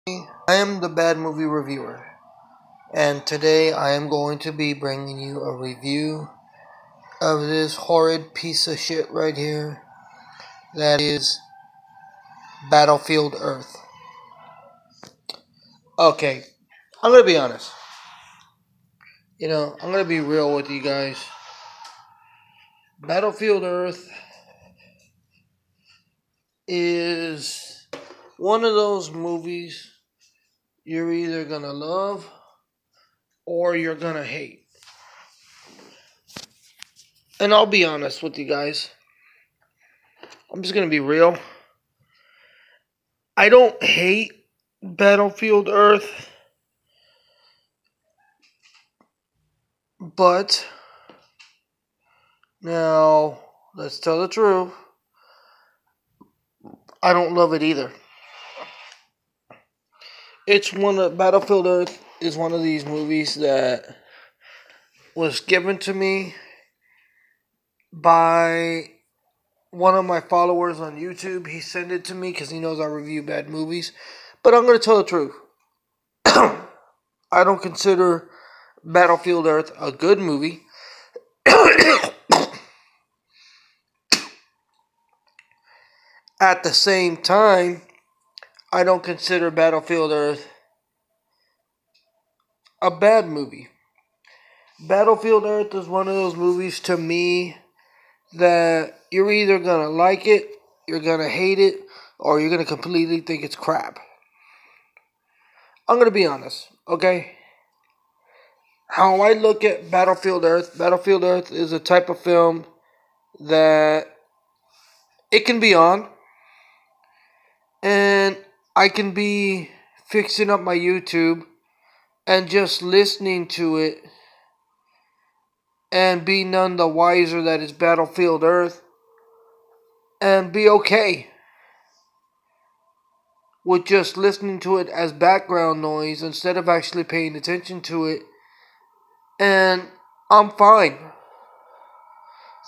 I am the Bad Movie Reviewer, and today I am going to be bringing you a review of this horrid piece of shit right here that is Battlefield Earth. Okay, I'm gonna be honest. I'm gonna be real with you guys. Battlefield Earth is one of those movies you're either gonna love or you're gonna hate. And I'll be honest with you guys. I'm just gonna be real. I don't hate Battlefield Earth, but now let's tell the truth. I don't love it either. Battlefield Earth is one of these movies that was given to me by one of my followers on YouTube. He sent it to me because he knows I review bad movies. But I'm going to tell the truth. I don't consider Battlefield Earth a good movie. At the same time, I don't consider Battlefield Earth a bad movie. Battlefield Earth is one of those movies to me that you're either going to like it, you're going to hate it, or you're going to completely think it's crap. I'm going to be honest, okay? How I look at Battlefield Earth is a type of film that it can be on, and I can be fixing up my YouTube and just listening to it and be none the wiser that it's Battlefield Earth and be okay with just listening to it as background noise instead of actually paying attention to it, and I'm fine.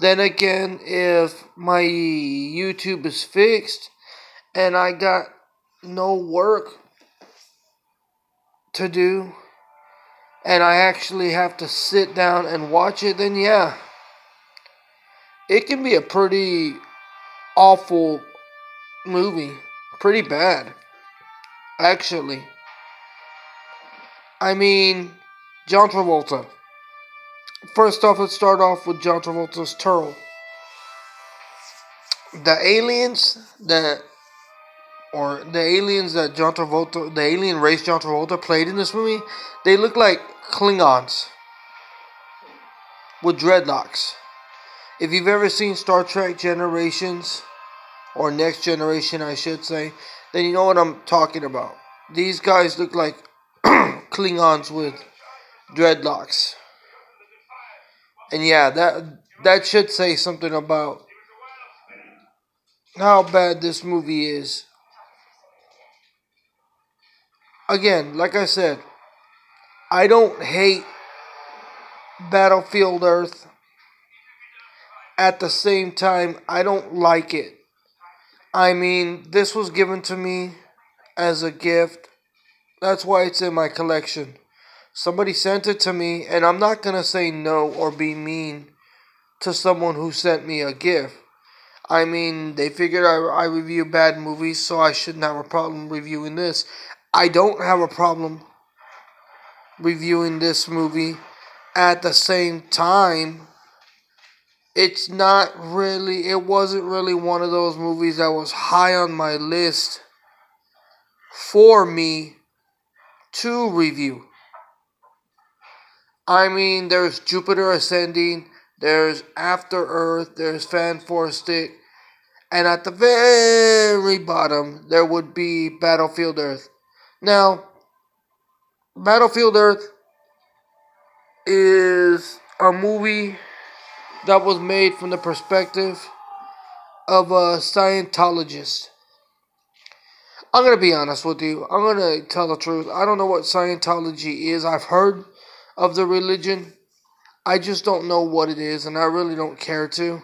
Then again, if my YouTube is fixed and I got no work to do and I actually have to sit down and watch it, then yeah, it can be a pretty awful movie. Pretty bad, actually. I mean, John Travolta. First off, let's start off with John Travolta's Turtle. The aliens that the alien race John Travolta played in this movie, they look like Klingons with dreadlocks. If you've ever seen Star Trek Generations, or Next Generation, I should say, then you know what I'm talking about. These guys look like Klingons with dreadlocks. And yeah, that should say something about how bad this movie is. Again, like I said, I don't hate Battlefield Earth. At the same time, I don't like it. I mean, this was given to me as a gift. That's why it's in my collection. Somebody sent it to me, and I'm not going to say no or be mean to someone who sent me a gift. I mean, they figured I review bad movies, so I shouldn't have a problem reviewing this. I don't have a problem reviewing this movie. At the same time, it wasn't really one of those movies that was high on my list for me to review. I mean, there's Jupiter Ascending, there's After Earth, there's Fantastic, and at the very bottom, there would be Battlefield Earth. Now, Battlefield Earth is a movie that was made from the perspective of a Scientologist. I'm going to be honest with you. I'm going to tell the truth. I don't know what Scientology is. I've heard of the religion. I just don't know what it is, and I really don't care to.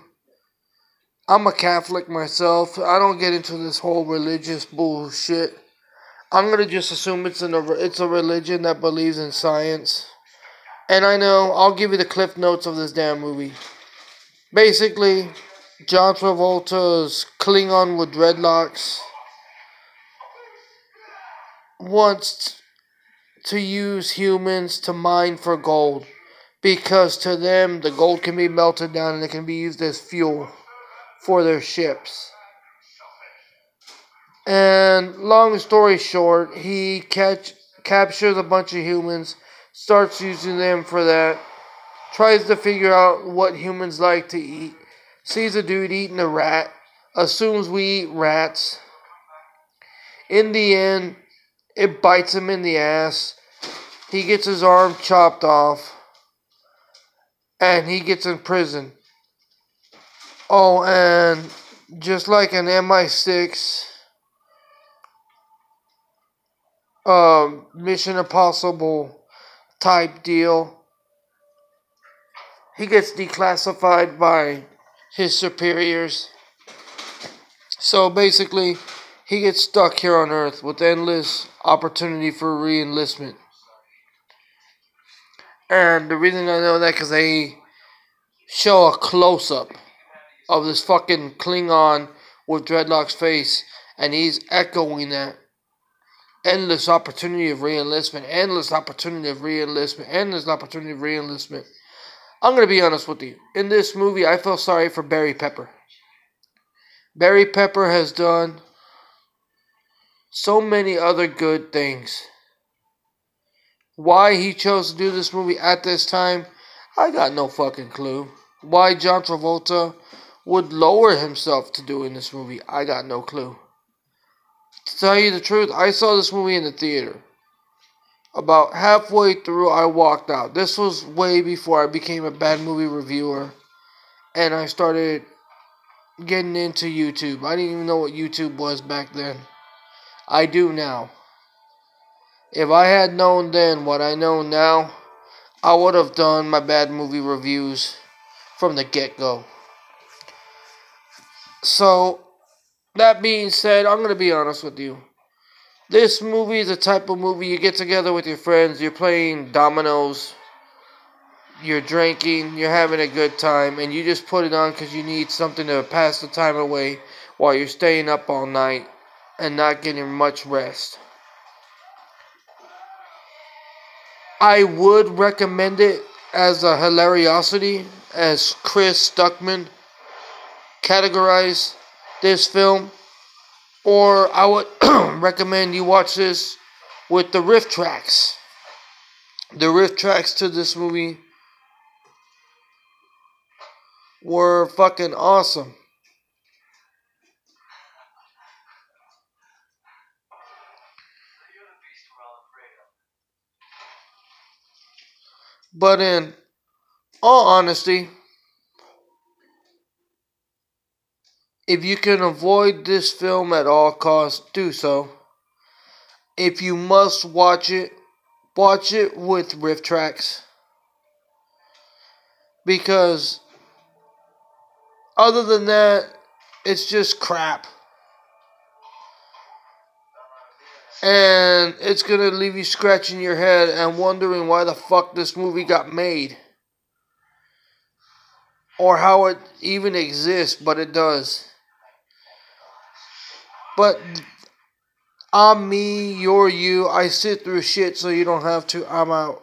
I'm a Catholic myself. I don't get into this whole religious bullshit. I'm gonna just assume it's a religion that believes in science. And I know I'll give you the cliff notes of this damn movie. Basically, John Travolta's Klingon with dreadlocks wants to use humans to mine for gold, because to them the gold can be melted down and it can be used as fuel for their ships. And long story short, he captures a bunch of humans, starts using them for that, tries to figure out what humans like to eat, sees a dude eating a rat, assumes we eat rats. In the end, it bites him in the ass. He gets his arm chopped off, and he gets in prison. Oh, and just like an MI6 Mission Impossible type deal, he gets declassified by his superiors. So basically, he gets stuck here on Earth with endless opportunity for re-enlistment. And the reason I know that because they show a close-up of this fucking Klingon with dreadlocks face, and he's echoing that endless opportunity of re-enlistment, endless opportunity of re-enlistment, endless opportunity of re-enlistment. I'm going to be honest with you. In this movie, I feel sorry for Barry Pepper. Barry Pepper has done so many other good things. Why he chose to do this movie at this time, I got no fucking clue. Why John Travolta would lower himself to doing this movie, I got no clue. To tell you the truth, I saw this movie in the theater. About halfway through, I walked out. This was way before I became a bad movie reviewer, and I started getting into YouTube. I didn't even know what YouTube was back then. I do now. If I had known then what I know now, I would have done my bad movie reviews from the get-go. So, that being said, I'm going to be honest with you. This movie is the type of movie you get together with your friends, you're playing dominoes, you're drinking, you're having a good time, and you just put it on because you need something to pass the time away while you're staying up all night and not getting much rest. I would recommend it as a hilariosity, as Chris Stuckman categorized this film. Or I would recommend you watch this with the riff tracks. The riff tracks to this movie were fucking awesome. But in all honesty, if you can avoid this film at all costs, do so. If you must watch it with riff tracks. Because other than that, it's just crap. And it's going to leave you scratching your head and wondering why the fuck this movie got made. Or how it even exists, but it does. But I'm me, you're you. I sit through shit so you don't have to. I'm out.